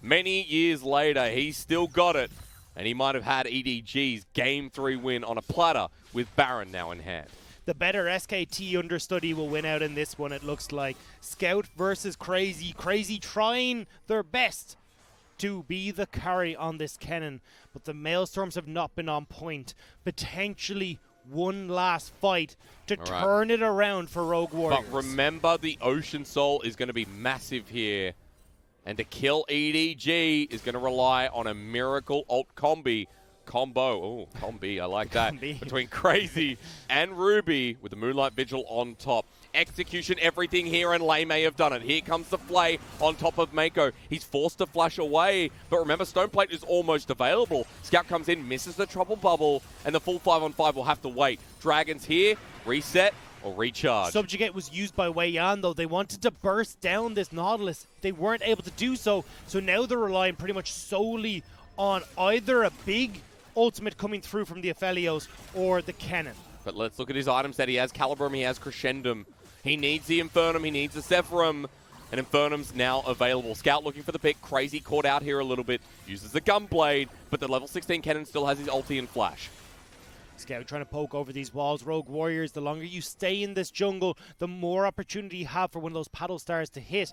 Many years later, he's still got it. And he might have had EDG's Game 3 win on a platter with Baron now in hand. The better SKT understudy will win out in this one, it looks like. Scout versus Crazy. Crazy trying their best to be the carry on this Kennen, but the Maelstorms have not been on point. Potentially one last fight to turn it around for Rogue Warriors. But remember, the Ocean Soul is going to be massive here. And to kill EDG is going to rely on a miracle ult combo. Oh, combi, I like that. Between Crazy and Ruby with the Moonlight Vigil on top. Execution, everything here, and Lei may have done it. Here comes the Flay on top of Meiko. He's forced to flash away, but remember, Stone Plate is almost available. Scout comes in, misses the trouble bubble, and the full 5-on-5 will have to wait. Dragons here, reset or recharge. Subjugate was used by WeiYan, though. They wanted to burst down this Nautilus. They weren't able to do so, so now they're relying pretty much solely on either a big ultimate coming through from the Aphelios or the Kennen. But let's look at his items that he has. Calibrum, he has Crescendum. He needs the Infernum, he needs the Sephirum. And Infernum's now available. Scout looking for the pick. Crazy caught out here a little bit. Uses the Gunblade, but the level 16 Kennen still has his ulti and flash. Scout trying to poke over these walls. Rogue Warriors, the longer you stay in this jungle, the more opportunity you have for one of those paddle stars to hit.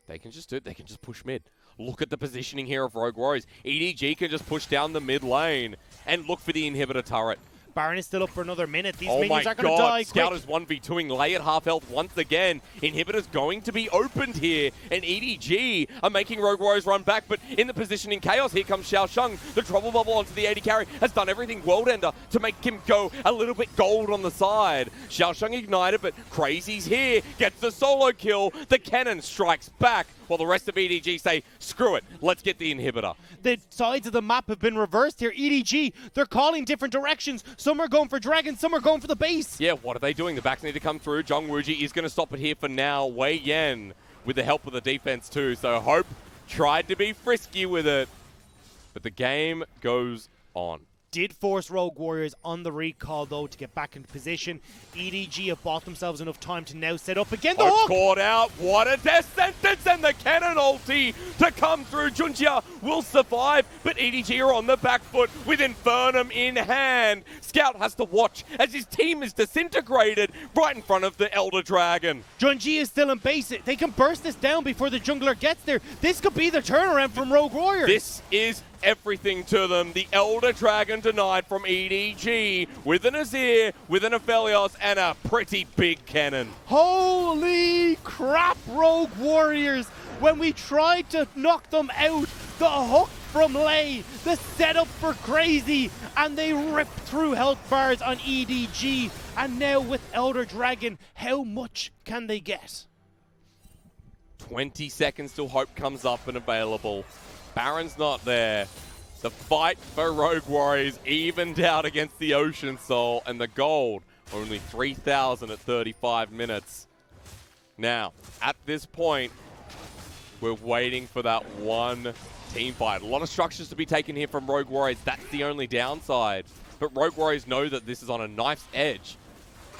They can just do it. They can just push mid. Look at the positioning here of Rogue Warriors. EDG can just push down the mid lane and look for the inhibitor turret. Baron is still up for another minute. These Oh minions my are going to die Scout quick. is 1v2ing Lei at half health once again. Inhibitor's going to be opened here, and EDG are making Rogue Warriors run back, but in the positioning chaos, here comes XiaoXiang. The trouble bubble onto the AD carry has done everything World Ender to make him go a little bit gold on the side. XiaoXiang ignited, but Crazy's here, gets the solo kill. The Kennen strikes back, while the rest of EDG say, screw it, let's get the inhibitor. The sides of the map have been reversed here. EDG, they're calling different directions. Some are going for Dragon, some are going for the base. Yeah, what are they doing? The backs need to come through. Junjia is going to stop it here for now. WeiYan with the help of the defense too. So Hope tried to be frisky with it, but the game goes on. Did force Rogue Warriors on the recall, though, to get back into position. EDG have bought themselves enough time to now set up again. The hook! Caught out. What a death sentence, and the Kennen ulti to come through. Junjia will survive, but EDG are on the back foot with Infernum in hand. Scout has to watch as his team is disintegrated right in front of the Elder Dragon. Junjia is still in base. They can burst this down before the jungler gets there. This could be the turnaround from Rogue Warriors. This is everything to them. The Elder Dragon denied from EDG with an Azir, with an Aphelios, and a pretty big cannon. Holy crap, Rogue Warriors. When we tried to knock them out, the hook from Lei, the setup for Crazy, and they ripped through health bars on EDG. And now with Elder Dragon, how much can they get? 20 seconds till Hope comes up and available. Baron's not there. The fight for Rogue Warriors evened out against the Ocean Soul, and the gold only 3,000 at 35 minutes. Now, at this point, we're waiting for that one team fight. A lot of structures to be taken here from Rogue Warriors. That's the only downside. But Rogue Warriors know that this is on a knife's edge,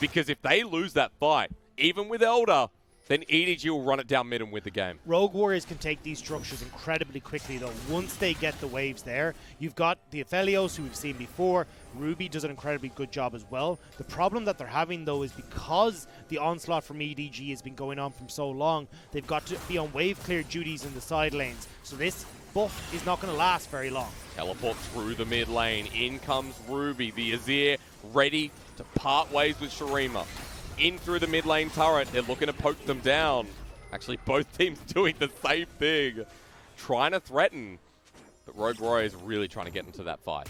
because if they lose that fight, even with Elder, then EDG will run it down mid and win the game. Rogue Warriors can take these structures incredibly quickly, though. Once they get the waves there, you've got the Aphelios, who we've seen before. Ruby does an incredibly good job as well. The problem that they're having, though, is because the onslaught from EDG has been going on for so long, they've got to be on wave clear duties in the side lanes. So this buff is not going to last very long. Teleport through the mid lane. In comes Ruby, the Azir, ready to part ways with Shurima. In through the mid lane turret. They're looking to poke them down. Actually, both teams doing the same thing. Trying to threaten. But Rogue Warriors really trying to get into that fight.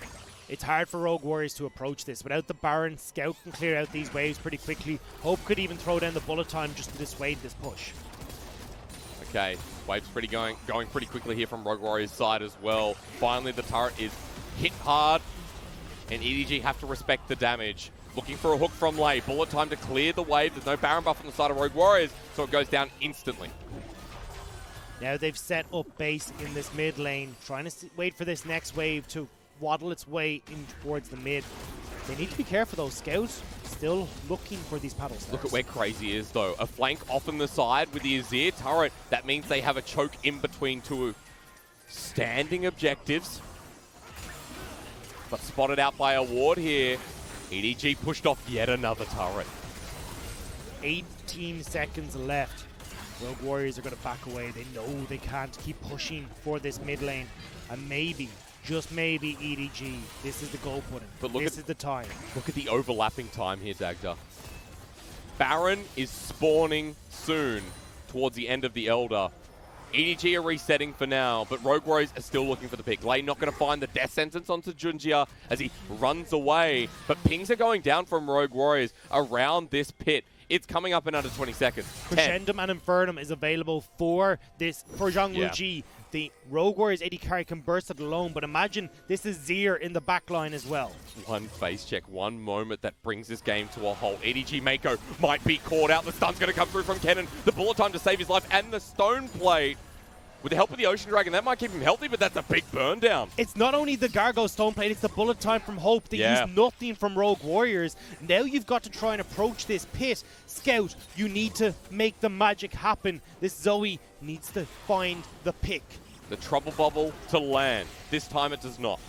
It's hard for Rogue Warriors to approach this. Without the Baron, Scout can clear out these waves pretty quickly. Hope could even throw down the bullet time just to dissuade this push. Okay, waves going pretty quickly here from Rogue Warriors' side as well. Finally, the turret is hit hard. And EDG have to respect the damage. Looking for a hook from Lei. Bullet time to clear the wave. There's no Baron buff on the side of Rogue Warriors, so it goes down instantly. Now they've set up base in this mid lane, trying to wait for this next wave to waddle its way in towards the mid. They need to be careful though. Scouts still looking for these paddle stars. Look at where Crazy is though. A flank off on the side with the Azir turret. That means they have a choke in between two standing objectives. But spotted out by a ward here. EDG pushed off yet another turret. 18 seconds left. Rogue Warriors are going to back away. They know they can't keep pushing for this mid lane. And maybe, just maybe, EDG, this is the goal putting. But look this is the time. Look at the overlapping time here, Dagda. Baron is spawning soon towards the end of the Elder. EDG are resetting for now, but Rogue Warriors are still looking for the pick. Lei not going to find the death sentence onto Junjia as he runs away. But pings are going down from Rogue Warriors around this pit. It's coming up in under 20 seconds. Crescendum and Infernum is available for Junjia. Yeah. The Rogue Warriors AD carry can burst it alone, but imagine this is Azir in the back line as well. One face check, one moment that brings this game to a halt. EDG Meiko might be caught out. The stun's going to come through from Kennen. The bullet time to save his life and the stone plate. With the help of the Ocean Dragon, that might keep him healthy, but that's a big burn down. It's not only the Gargo stone plate, it's the bullet time from Hope. They use nothing from Rogue Warriors. Now you've got to try and approach this pit. Scout, you need to make the magic happen. This Zoe needs to find the pick. The trouble bubble to land. This time it does not.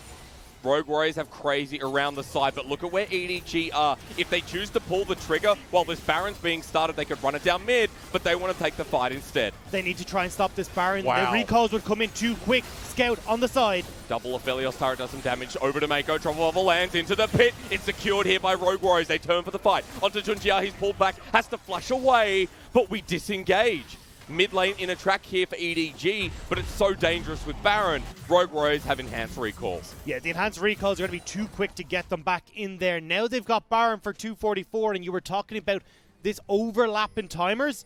Rogue Warriors have crazy around the side, but look at where EDG are. If they choose to pull the trigger while this Baron's being started, they could run it down mid, but they want to take the fight instead. They need to try and stop this Baron. Wow. The recalls would come in too quick. Scout on the side. Double Aphelios turret does some damage. Over to Meiko. Trouble level lands into the pit. It's secured here by Rogue Warriors. They turn for the fight. Onto Junjia. He's pulled back. Has to flash away, but we disengage. Mid lane in a track here for EDG, but it's so dangerous with Baron. Rogue Warriors have enhanced recalls. Yeah, the enhanced recalls are going to be too quick to get them back in there. Now they've got Baron for 244, and you were talking about this overlap in timers.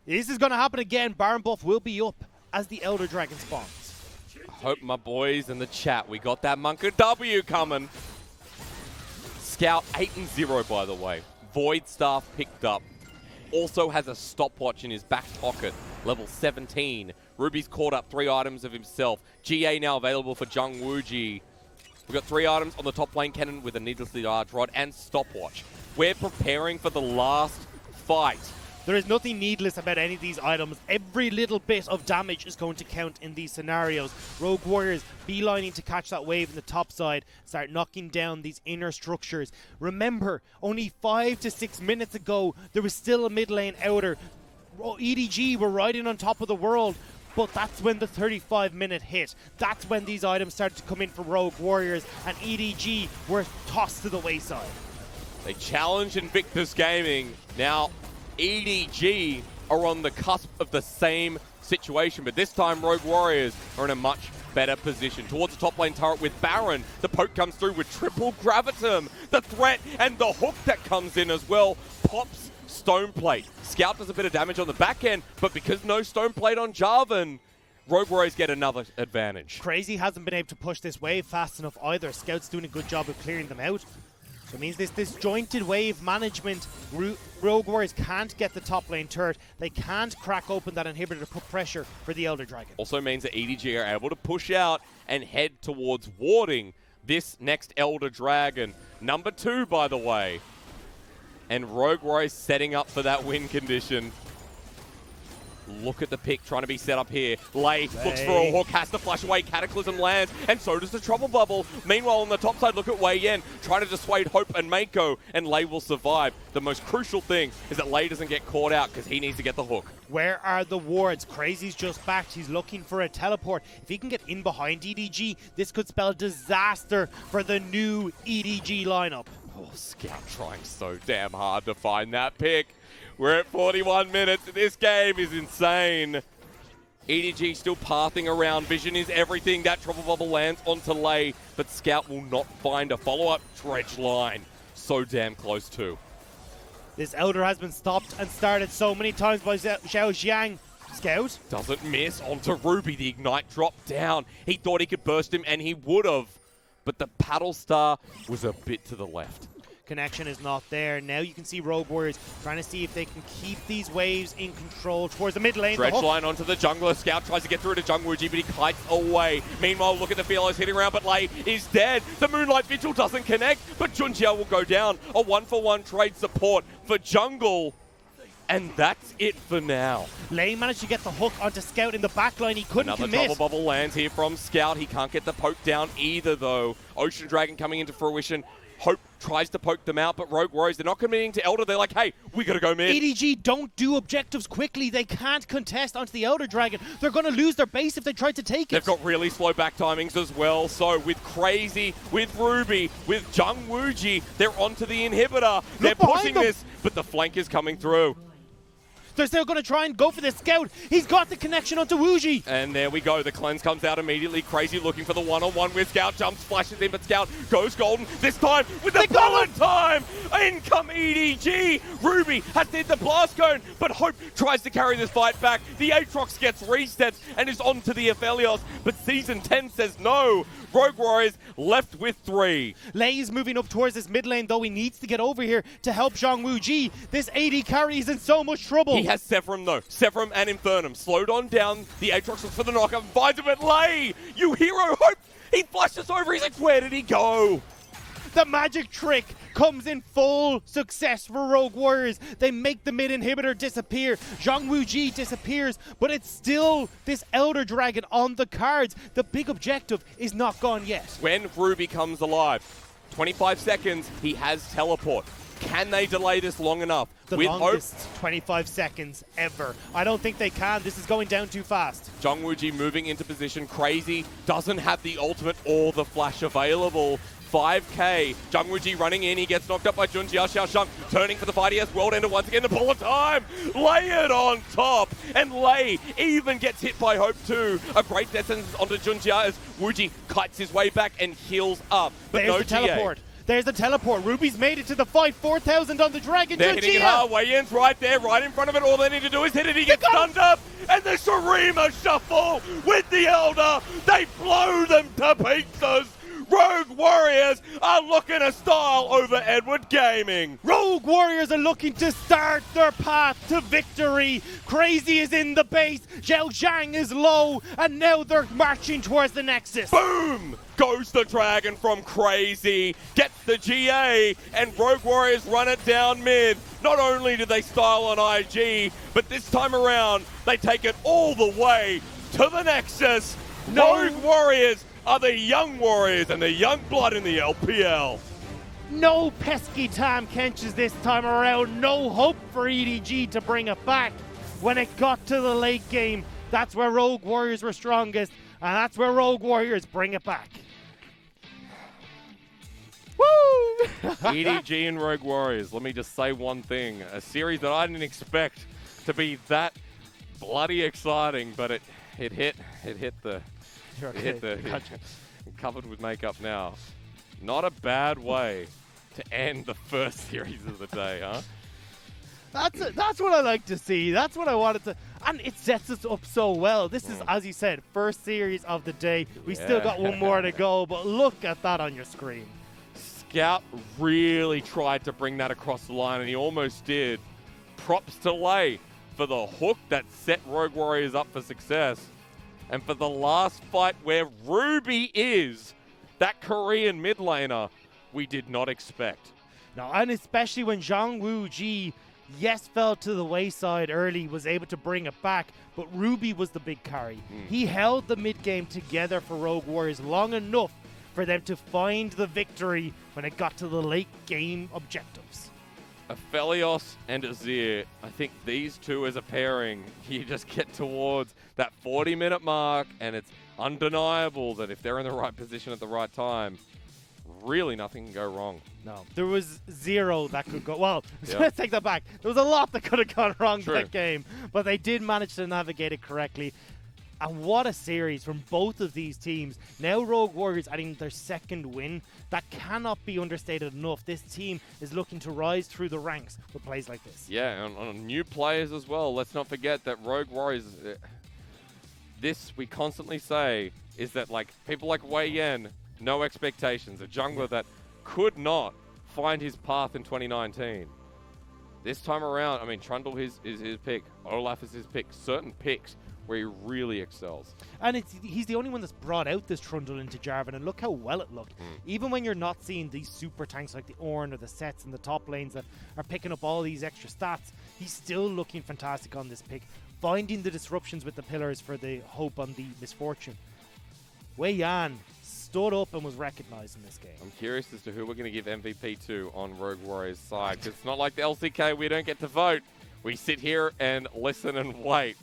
This is going to happen again. Baron buff will be up as the Elder Dragon spawns. Hope my boys in the chat, we got that Monka W coming. Scout 8-0, by the way. Void Staff picked up. Also has a stopwatch in his back pocket, level 17. Ruby's caught up 3 items of himself. GA now available for Zwuji. We've got 3 items on the top lane, Kennen with a needlessly large rod and stopwatch. We're preparing for the last fight. There is nothing needless about any of these items. Every little bit of damage is going to count in these scenarios. Rogue Warriors beelining to catch that wave in the top side, start knocking down these inner structures. Remember, only 5 to 6 minutes ago, there was still a mid lane outer. EDG were riding on top of the world, but that's when the 35-minute hit. That's when these items started to come in for Rogue Warriors, and EDG were tossed to the wayside. They challenge Invictus Gaming. Now, EDG are on the cusp of the same situation, but this time Rogue Warriors are in a much better position. Towards the top lane turret with Baron. The poke comes through with triple gravitum. The threat and the hook that comes in as well pops Stone Plate. Scout does a bit of damage on the back end, but because no Stone Plate on Jarvan, Rogue Warriors get another advantage. Crazy hasn't been able to push this wave fast enough either. Scout's doing a good job of clearing them out. So it means this jointed wave management, Rogue Warriors can't get the top lane turret. They can't crack open that inhibitor to put pressure for the Elder Dragon. Also means that EDG are able to push out and head towards warding this next Elder Dragon. Number 2, by the way. And Rogue Warriors setting up for that win condition. Look at the pick trying to be set up here. Lei looks for a hook, has to flash away. Cataclysm lands, and so does the Trouble Bubble. Meanwhile, on the top side, look at WeiYan trying to dissuade Hope and Meiko, and Lei will survive. The most crucial thing is that Lei doesn't get caught out because he needs to get the hook. Where are the wards? Crazy's just backed. He's looking for a teleport. If he can get in behind EDG, this could spell disaster for the new EDG lineup. Oh, Scout trying so damn hard to find that pick. We're at 41 minutes. This game is insane. EDG still pathing around. Vision is everything. That Trouble Bubble lands onto Lei, but Scout will not find a follow-up dredge line. So damn close too. This Elder has been stopped and started so many times by XiaoXiang. Scout doesn't miss onto Ruby. The Ignite dropped down. He thought he could burst him, and he would have. But the Paddle Star was a bit to the left. Connection is not there. Now you can see Rogue Warriors trying to see if they can keep these waves in control towards the mid lane. Dredge line onto the jungler. Scout tries to get through to Junjia, but he kites away. Meanwhile, look at the Aphelios hitting around, but Lei is dead. The Moonlight Vigil doesn't connect, but Junjia will go down. A 1-for-1 trade support for jungle. And that's it for now. Lei managed to get the hook onto Scout in the backline. He couldn't commit. Another Trouble Bubble lands here from Scout. He can't get the poke down either, though. Ocean Dragon coming into fruition. Hope tries to poke them out, but Rogue Warriors, they're not committing to Elder. They're like, hey, we gotta go mid. EDG don't do objectives quickly. They can't contest onto the Elder Dragon. They're going to lose their base if they try to take it. They've got really slow back timings as well. So with Crazy, with Ruby, with Zwuji, they're onto the inhibitor. They're pushing this, but the flank is coming through. They're still going to try and go for the Scout. He's got the connection onto Zwuji. And there we go. The cleanse comes out immediately. Crazy looking for the one-on-one with Scout. Jumps, flashes in, but Scout goes golden. This time with the bullet time. In come EDG. Ruby has hit the blast cone, but Hope tries to carry this fight back. The Aatrox gets reset and is on to the Aphelios, but Season 10 says no. Rogue Warriors left with 3. Lei is moving up towards this mid lane, though he needs to get over here to help Zwuji. This AD carry is in so much trouble. He has Severum though. Severum and Infernum. Slowed on down. The Aatrox looks for the knockup. Finds him at Lei. You hero Hope. He flashes over. He's like, where did he go? The magic trick comes in full success for Rogue Warriors. They make the mid inhibitor disappear. Zwuji disappears, but it's still this Elder Dragon on the cards. The big objective is not gone yet. When Ruby comes alive, 25 seconds, he has teleport. Can they delay this long enough? The longest 25 seconds ever. I don't think they can. This is going down too fast. Junjia moving into position. Crazy doesn't have the ultimate or the flash available. 5k. Junjia running in. He gets knocked up by Junjia. XiaoXiang turning for the fight. He has World Ender once again. The pull of time. Lay it on top. And Lay even gets hit by Hope too. A great death sentence onto Junjia as Zwuji kites his way back and heals up. But there's no the GA. teleport. There's the teleport. Ruby's made it to the fight. 4,000 on the Dragon. They're hitting it hard. WeiYan's right there, right in front of it. All they need to do is hit it. He gets stunned up. And the Shurima Shuffle with the Elder. They blow them to pieces. Rogue Warriors are looking a style over Edward Gaming. Rogue Warriors are looking to start their path to victory. Crazy is in the base. XiaoXiang is low. And now they're marching towards the Nexus. Boom! Goes the Dragon from Crazy. Gets the GA. And Rogue Warriors run it down mid. Not only do they style on IG, but this time around, they take it all the way to the Nexus. Rogue Warriors are the young warriors and the young blood in the LPL. No pesky Tam Kenches this time around. No hope for EDG to bring it back. When it got to the late game, that's where Rogue Warriors were strongest, and that's where Rogue Warriors bring it back. Woo! EDG and Rogue Warriors, let me just say one thing. A series that I didn't expect to be that bloody exciting, but it hit the... covered with makeup now. Not a bad way to end the first series of the day, huh? That's what I like to see. That's what I wanted to... And it sets us up so well. This is, as you said, first series of the day. We still got one more to go, but look at that on your screen. Scout really tried to bring that across the line, and he almost did. Props to Lay for the hook that set Rogue Warriors up for success. And for the last fight where Ruby is that Korean mid laner we did not expect. No, and especially when Zwuji, yes, fell to the wayside early, was able to bring it back, but Ruby was the big carry. He held the mid game together for Rogue Warriors long enough for them to find the victory when it got to the late game objectives. Aphelios and Azir, I think these two as a pairing, you just get towards that 40-minute mark, and it's undeniable that if they're in the right position at the right time, really nothing can go wrong. No, there was zero that could go... Well, let's take that back. There was a lot that could have gone wrong that game, but they did manage to navigate it correctly. And what a series from both of these teams. Now Rogue Warriors adding their second win. That cannot be understated enough. This team is looking to rise through the ranks with plays like this. Yeah, and on new players as well. Let's not forget that Rogue Warriors... this, we constantly say, is that like people like WeiYan, no expectations. A jungler that could not find his path in 2019. This time around, I mean, Trundle is his pick. Olaf is his pick. Certain picks where he really excels. And he's the only one that's brought out this Trundle into Jarvan, and look how well it looked. Even when you're not seeing these super tanks like the Ornn or the Sets in the top lanes that are picking up all these extra stats, he's still looking fantastic on this pick. Finding the disruptions with the pillars for the hope on the misfortune. WeiYan stood up and was recognized in this game. I'm curious as to who we're going to give MVP to on Rogue Warriors' side, because it's not like the LCK, we don't get to vote. We sit here and listen and wait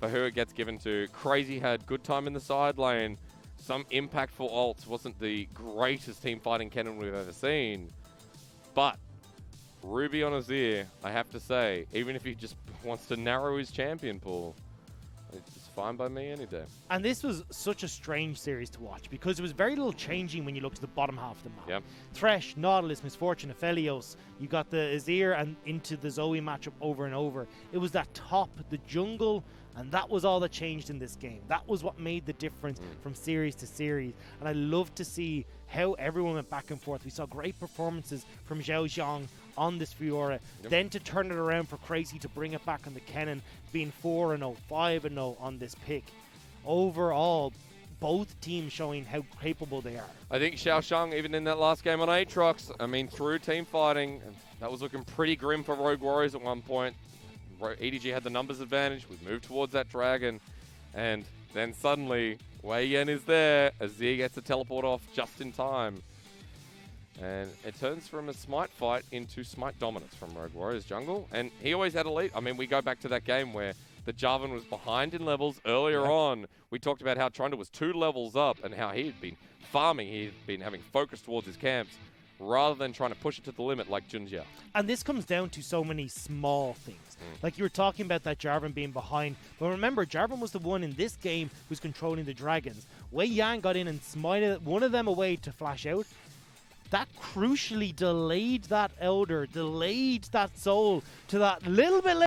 for who it gets given to. Crazy had good time in the side lane. Some impactful ults. Wasn't the greatest team fighting Kennen we've ever seen. But Ruby on Azir, I have to say, even if he just wants to narrow his champion pool, it's fine by me any day. And this was such a strange series to watch because there was very little changing when you look to the bottom half of the map. Yep. Thresh, Nautilus, Misfortune, Aphelios. You got the Azir and into the Zoe matchup over and over. It was that top, the jungle, and that was all that changed in this game. That was what made the difference from series to series. And I love to see how everyone went back and forth. We saw great performances from XiaoXiang on this Fiora. Then to turn it around for Crazy to bring it back on the Kennen, being 4-0, 5-0 on this pick. Overall, both teams showing how capable they are. I think XiaoXiang, even in that last game on Aatrox, I mean, through team fighting, that was looking pretty grim for Rogue Warriors at one point. EDG had the numbers advantage. We moved towards that dragon, and then suddenly WeiYan is there. Azir gets the teleport off just in time. And it turns from a smite fight into smite dominance from Rogue Warriors jungle. And he always had a lead. I mean, we go back to that game where the Jarvan was behind in levels earlier on. We talked about how Trundle was 2 levels up and how he had been farming. He had been having focus towards his camps rather than trying to push it to the limit like Junjia. And this comes down to so many small things. Like you were talking about that Jarvan being behind. But remember, Jarvan was the one in this game who's controlling the dragons. WeiYan got in and smited one of them away to flash out. That crucially delayed that Elder, delayed that Soul to that little bit later.